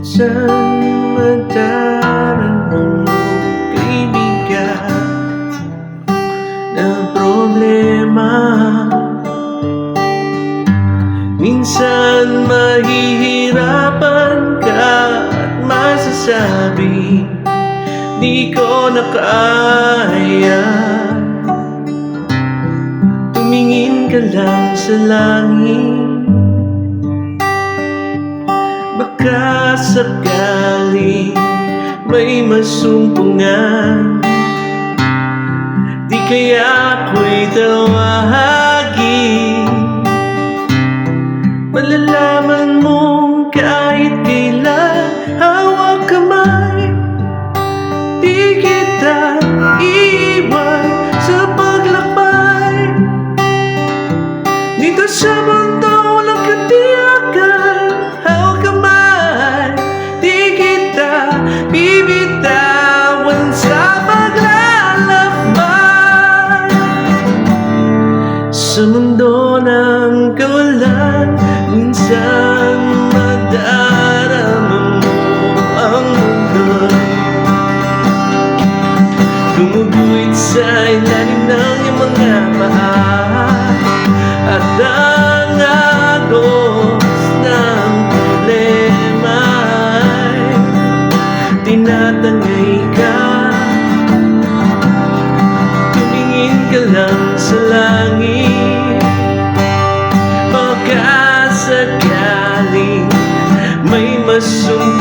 Saan madarang kaibigan ng problema? Minsan mahihirapan ka at masasabi di ko na kaya. Tumingin ka lang sa langit, baka sakali may masumpungan. Di kaya ako'y tawagin, malalaman mong kahit kailan hawak kamay. Di kita iiwan sa paglakbay. Dito sa mundo walang katiyakan, hawak kamay. Di kita bibitawan sa paglalakbay. Sa mundo ng kawalan, minsan madarama mo ang mundo'y gumuguhit sa ilalim ng iyong mga paa. At ang agos ng problema'y tinatangay ka. Tumingin ka lang sa langit, baka sakaling may masumpungan.